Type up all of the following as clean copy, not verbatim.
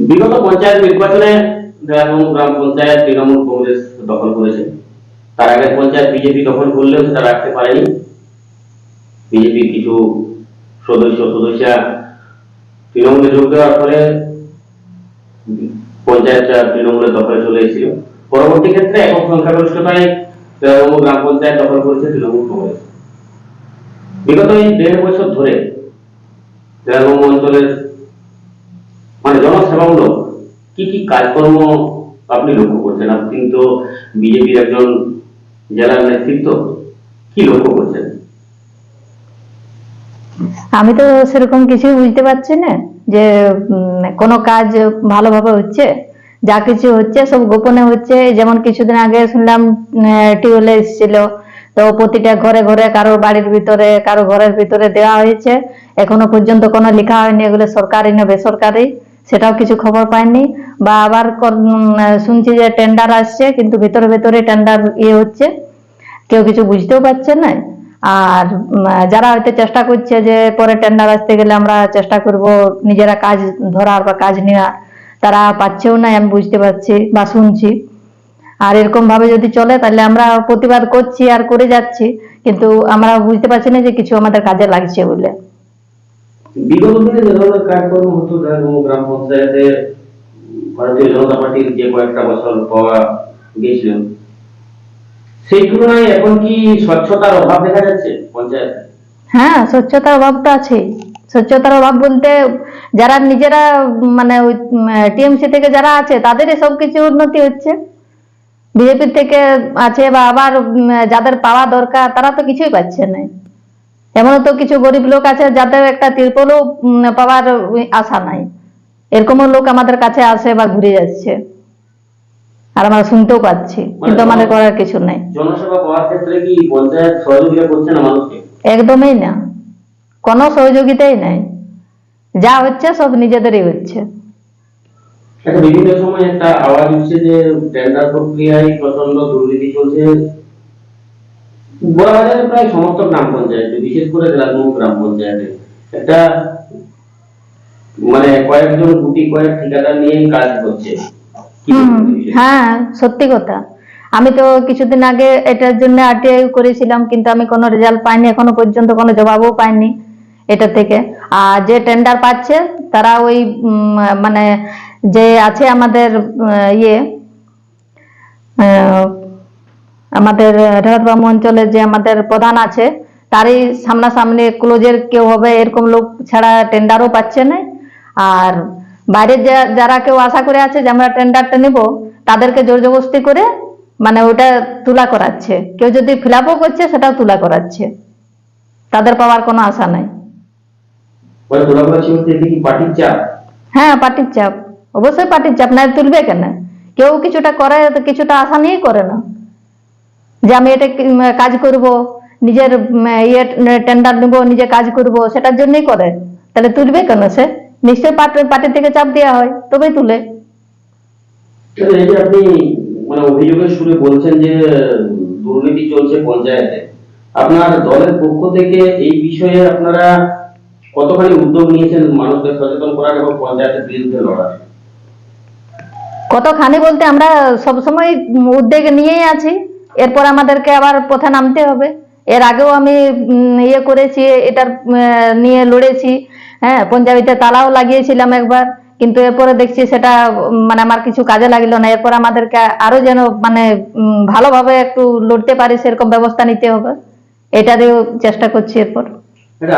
বিগত পঞ্চায়েত নির্বাচনে দেরাদুন গ্রাম পঞ্চায়েত তৃণমূল কংগ্রেস দখল করেছে। তার আগে পঞ্চায়েত বিজেপি দখল করলেও সেটা রাখতে পারেনি। বিজেপির কিছু সদস্যা তৃণমূলে যোগ দেওয়ার ফলে পঞ্চায়েতটা তৃণমূলের দখলে চলে এসেছিল। পরবর্তী ক্ষেত্রে একক সংখ্যাগরিষ্ঠতায় দেরাদুন গ্রাম পঞ্চায়েত দখল করেছে তৃণমূল কংগ্রেস। বিগত এই 1.5 বছর ধরে দেরাদুন অঞ্চলের মানে জনসেবামূলক কি কি কাজকর্ম আপনি লক্ষ্য করছেন? আপনি তো বিজেপির একজন জেলার নেতৃত্ব, কি লক্ষ্য করছেন? আমি তো সেরকম কিছুই বুঝতে পারছি না যে কোনো কাজ ভালোভাবে হচ্ছে। যা কিছু হচ্ছে সব গোপনে হচ্ছে। যেমন কিছুদিন আগে শুনলাম টিউবওয়েল এসেছিল, তো প্রতিটা ঘরে ঘরে কারো বাড়ির ভিতরে কারো ঘরের ভিতরে দেওয়া হয়েছে। এখনো পর্যন্ত কোনো লেখা হয়নি এগুলো সরকারি না বেসরকারি, সেটাও কিছু খবর পাইনি। বা আবার শুনছি যে টেন্ডার আসছে, কিন্তু ভিতরে ভিতরে টেন্ডার হচ্ছে, কেউ কিছু বুঝতেও পারছে না। আর যারা হয়তো চেষ্টা করছে যে পরে টেন্ডার আসতে গেলে আমরা চেষ্টা করব নিজেরা কাজ ধরার বা কাজ নেওয়ার, তারা পাচ্ছেও না, আমি বুঝতে পারছি বা শুনছি। আর এরকম ভাবে যদি চলে তাহলে আমরা প্রতিবাদ করছি আর করে যাচ্ছি, কিন্তু আমরা বুঝতে পারছি না যে কিছু আমাদের কাজে লাগছে বলে। বিগত দিনে যে ধরনের কাজকর্ম হতো গ্রাম পঞ্চায়েতে ভারতীয় জনতা পার্টির যে কয়েকটা বছর পাওয়া গেছিল, সেই তুলনায় এখন কি স্বচ্ছতার অভাব দেখা যাচ্ছে পঞ্চায়েতে? হ্যাঁ, স্বচ্ছতার অভাব তো আছে। স্বচ্ছতার অভাব বলতে যারা নিজেরা মানে ওই টিএমসি থেকে যারা আছে তাদের সব কিছু উন্নতি হচ্ছে, বিজেপি থেকে আছে বা আবার যাদের পাওয়া দরকার তারা তো কিছুই পাচ্ছে না। এমনও তো কিছু গরিব লোক আছে যাদের একটা তিরপলও পাওয়ার আশা নাই, এরকমও লোক আমাদের কাছে আসে বা ঘুরে যাচ্ছে, আর আমরা শুনতেও পাচ্ছি, কিন্তু আমাদের করার কিছু নাই। জনসেবা পাওয়ার ক্ষেত্রে কি পঞ্চায়েত সহযোগিতা করছে না মানুষকে? একদমই না, কোনো সহযোগিতাই নাই। যা হচ্ছে সব নিজেদেরই হচ্ছে। একটা বিভিন্ন সময় একটা আওয়াজ উঠছে যে টেন্ডার প্রক্রিয়ায় প্রচন্ড দুর্নীতি চলছে। বড়বাজারে প্রায় সমস্ত গ্রাম পঞ্চায়েতে, বিশেষ করে দেরাদুন গ্রাম পঞ্চায়েতে একটা মানে কয়েকজন গুটি কয়েক ঠিকাদার নিয়ে কাজ হচ্ছে। হ্যাঁ, সত্যি কথা। আমি তো কিছুদিন আগে এটার জন্য আরটিআই করেছিলাম, কিন্তু আমি কোনো রেজাল্ট পাইনি, এখনো পর্যন্ত কোনো জবাবও পাইনি এটা থেকে। আর যে টেন্ডার পাচ্ছে তারা ওই মানে যে আছে আমাদের ইয়ে আমাদের ঢেলাতবাম অঞ্চলের যে আমাদের প্রধান আছে তারই সামনাসামনি ক্লোজের কেউ হবে এরকম লোক ছাড়া টেন্ডারও পাচ্ছে না। আর বাইরের যারা কেউ আশা করে আছে যে আমরা টেন্ডারটা নেব, তাদেরকে জোর জবরদস্তি করে মানে ওটা তুলা করাচ্ছে। কেউ যদি ফিল আপও করছে সেটাও তুলা করাচ্ছে, তাদের পাওয়ার কোনো আশা নাই। হ্যাঁ, পার্টির চাপ, অবশ্যই পার্টির চাপ, না তুলবে কেন? কেউ কিছুটা করে তো কিছুটা আশা নিয়েই করে না যে আমি এটা কাজ করব, নিজের ইয়ে টেন্ডার নেব, নিজে কাজ করব, সেটার জন্যই করে। তাহলে তুলবে কেন সে? নিশ্চয়ই পার্টি থেকে চাপ দেওয়া হয় তবেই তুলে। এই যে আপনি মানে অভিযোগের সুরে বলছেন যে দুর্নীতি চলছে পঞ্চায়েতে, আপনার দলের পক্ষ থেকে এই বিষয়ে আপনারা কতখানি উদ্যোগ নিয়েছেন মানুষকে সচেতন করার এবং পঞ্চায়েতের বিরুদ্ধে লড়ার? কতখানি বলতে আমরা সবসময় উদ্যোগ নিয়েই আছি। এরপর আমাদেরকে আবার পথে নামতে হবে। এর আগেও আমি ইয়ে করেছি, এটার নিয়ে লড়েছি। হ্যাঁ, পঞ্চায়েতে তালাও লাগিয়েছিলাম একবার, কিন্তু এরপরে দেখছি সেটা মানে আমার কিছু কাজে লাগলো না। এরপর আমাদেরকে আরো যেন মানে ভালোভাবে একটু লড়তে পারি সেরকম ব্যবস্থা নিতে হবে, এটারও চেষ্টা করছি এরপর।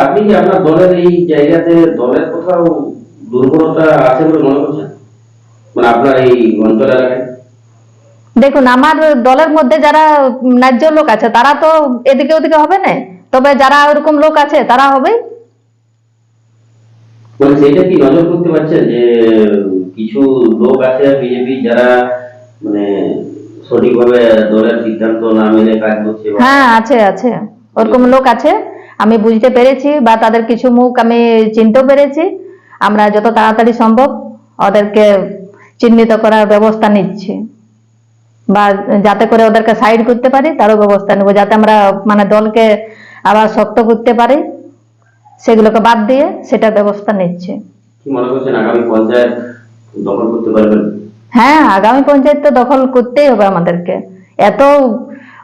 আপনি কি আপনার দলের এই জায়গাতে দলের কোথাও দুর্বলতা আছে বলে মনে করছেন, মানে আপনার এই অঞ্চল এলাকায়? দেখুন, আমার দলের মধ্যে যারা ন্যায্য লোক আছে তারা তো এদিকে ওদিকে হবে না, তবে যারা ওরকম লোক আছে তারা হবে। মানে সেটা কি নজর করতে পারছেন যে কিছু লোক আছে বিজেপি যারা মানে সঠিকভাবে দলের সিদ্ধান্ত না মেনে কাজ করছে? হ্যাঁ, আছে আছে, ওরকম লোক আছে, আমি বুঝতে পেরেছি বা তাদের কিছু মুখ আমি চিনতেও পেরেছি। আমরা যত তাড়াতাড়ি সম্ভব ওদেরকে চিহ্নিত করার ব্যবস্থা নিচ্ছি, বা যাতে করে ওদেরকে সাইড করতে পারি তারও ব্যবস্থা নেব, যাতে আমরা মানে দলকে আবার শক্ত করতে পারি, সেগুলোকে বাদ দিয়ে সেটা ব্যবস্থা নিচ্ছে। কি মনে করছেন আগামী পঞ্চায়েত দখল করতে পারবেন? হ্যাঁ, আগামী পঞ্চায়েত তো দখল করতেই হবে আমাদেরকে। এত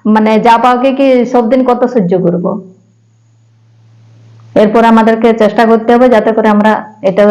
মানে যা পাওকে কি সব দিন কত সহ্য করব? এরপর আমাদেরকে চেষ্টা করতে হবে যাতে করে আমরা এটা